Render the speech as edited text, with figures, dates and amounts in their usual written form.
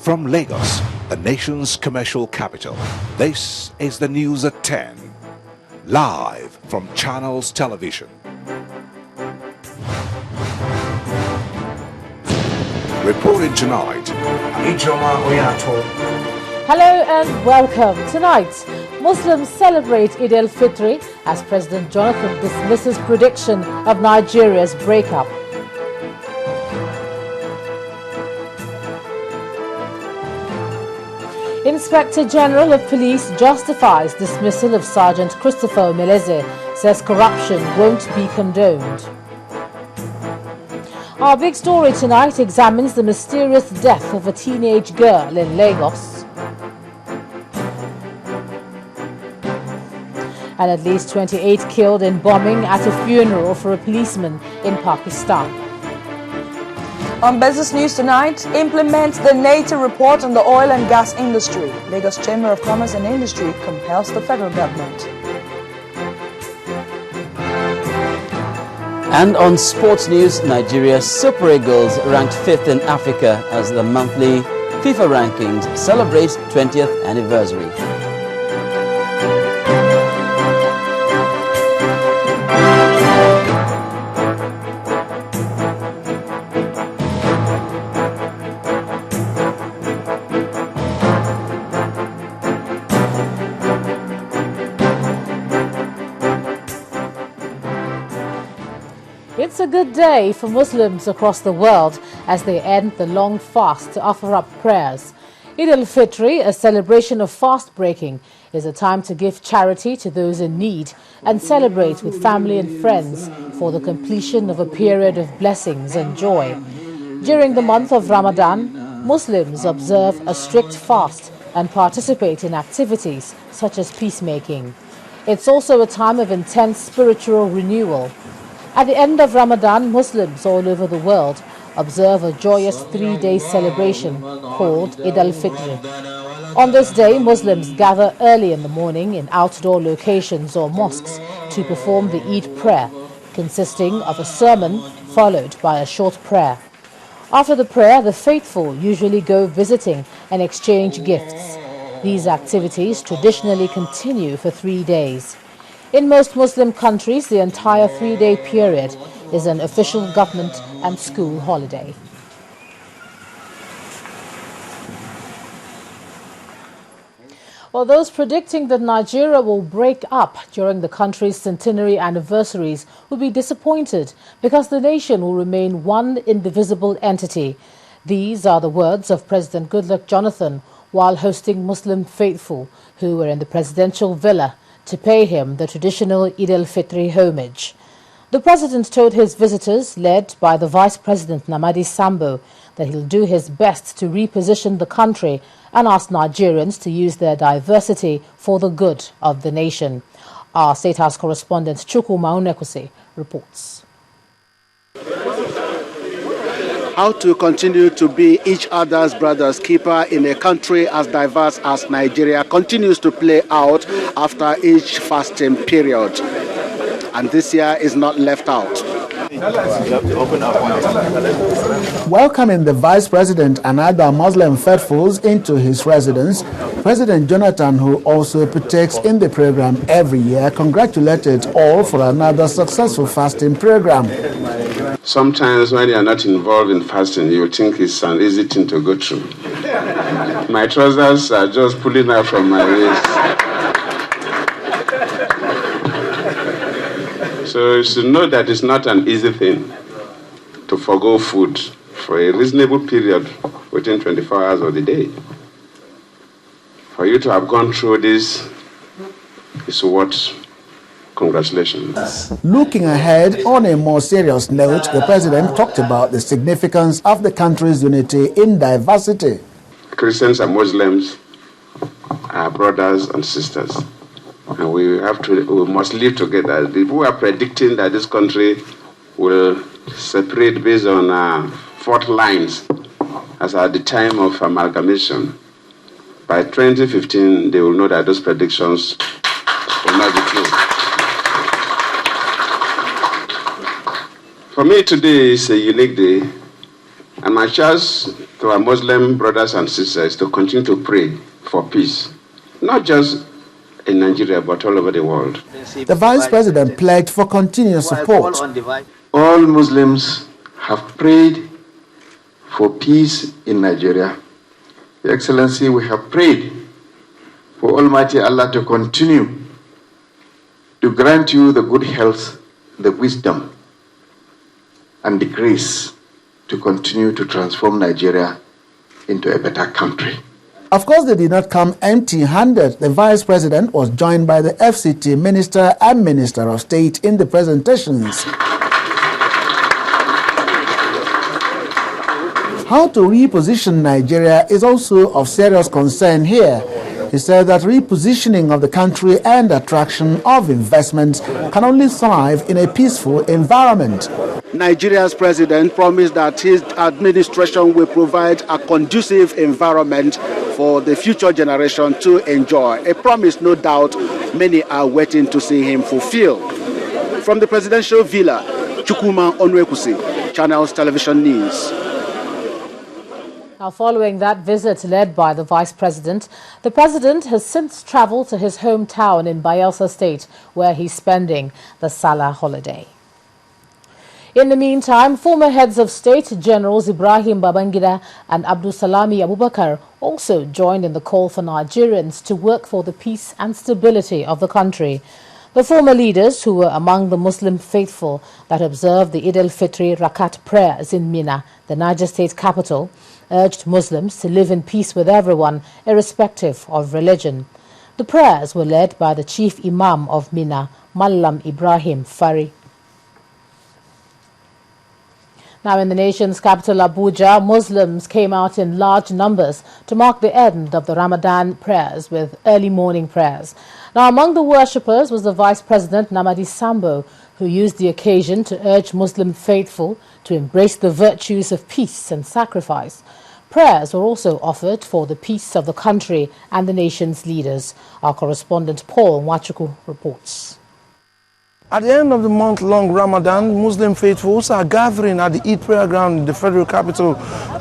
From Lagos, the nation's commercial capital, this is the news at 10, live from Channels Television. Reporting tonight, Ijoma Oyato. Hello and welcome. Tonight, Muslims celebrate Eid al-Fitr as President Jonathan dismisses prediction of Nigeria's breakup. Inspector General of Police justifies dismissal of Sergeant Christopher Omeleze, says corruption won't be condoned. Our big story tonight examines the mysterious death of a teenage girl in Lagos. And at least 28 killed in bombing at a funeral for a policeman in Pakistan. On Business News tonight, implement the NATO report on the oil and gas industry. Lagos Chamber of Commerce and Industry compels the federal government. And on sports news, Nigeria's Super Eagles ranked 5th in Africa as the monthly FIFA rankings celebrate 20th anniversary. It's a good day for Muslims across the world as they end the long fast to offer up prayers. Eid al-Fitr, a celebration of fast breaking, is a time to give charity to those in need and celebrate with family and friends for the completion of a period of blessings and joy. During the month of Ramadan, Muslims observe a strict fast and participate in activities such as peacemaking. It's also a time of intense spiritual renewal. At the end of Ramadan, Muslims all over the world observe a joyous 3-day celebration called Eid al-Fitr. On this day, Muslims gather early in the morning in outdoor locations or mosques to perform the Eid prayer, consisting of a sermon followed by a short prayer. After the prayer, the faithful usually go visiting and exchange gifts. These activities traditionally continue for 3 days. In most Muslim countries, the entire 3-day period is an official government and school holiday. Well, those predicting that Nigeria will break up during the country's centenary anniversaries will be disappointed because the nation will remain one indivisible entity. These are the words of President Goodluck Jonathan while hosting Muslim faithful who were in the presidential villa to pay him the traditional Eid al-Fitr homage. The president told his visitors, led by the Vice President Namadi Sambo, that he'll do his best to reposition the country and ask Nigerians to use their diversity for the good of the nation. Our State House correspondent Chukwu Maunekwusi reports. How to continue to be each other's brother's keeper in a country as diverse as Nigeria continues to play out after each fasting period. And this year is not left out. Welcoming the Vice President and other Muslim faithfuls into his residence, President Jonathan, who also partakes in the program every year, congratulated all for another successful fasting program. Sometimes when you are not involved in fasting, you think it's an easy thing to go through. My trousers are just pulling out from my waist. So you should know that it's not an easy thing to forgo food for a reasonable period within 24 hours of the day. For you to have gone through this is what. Congratulations. Looking ahead, on a more serious note, the president talked about the significance of the country's unity in diversity. Christians and Muslims are brothers and sisters, and we must live together. People are predicting that this country will separate based on fault lines as at the time of amalgamation. By 2015, they will know that those predictions will not be true. For me, today is a unique day And my charge to our Muslim brothers and sisters is to continue to pray for peace, not just in Nigeria, but all over the world. The Vice President pledged for continuous support. All Muslims have prayed for peace in Nigeria. Your Excellency, we have prayed for Almighty Allah to continue to grant you the good health, the wisdom, and the grace to continue to transform Nigeria into a better country. Of course, they did not come empty-handed. The Vice President was joined by the FCT Minister and Minister of State in the presentations. How to reposition Nigeria is also of serious concern here. He said that repositioning of the country and attraction of investments can only thrive in a peaceful environment. Nigeria's president promised that his administration will provide a conducive environment for the future generation to enjoy. A promise, no doubt, many are waiting to see him fulfill. From the presidential villa, Chukwuma Onwekusi, Channels Television News. Now, following that visit led by the Vice President, the President has since travelled to his hometown in Bayelsa State, where he's spending the Salah holiday. In the meantime, former heads of state, Generals Ibrahim Babangida and Abdulsalami Abubakar, also joined in the call for Nigerians to work for the peace and stability of the country. The former leaders, who were among the Muslim faithful that observed the Eid al-Fitr Rakat prayers in Mina, the Niger State capital, urged Muslims to live in peace with everyone, irrespective of religion. The prayers were led by the chief imam of Mina, Mallam Ibrahim Fari. Now, in the nation's capital, Abuja, Muslims came out in large numbers to mark the end of the Ramadan prayers with early morning prayers. Now, among the worshippers was the Vice President Namadi Sambo, who used the occasion to urge Muslim faithful to embrace the virtues of peace and sacrifice. Prayers were also offered for the peace of the country and the nation's leaders. Our correspondent Paul Mwachuku reports. At the end of the month-long Ramadan, Muslim faithfuls are gathering at the Eid prayer ground in the federal capital to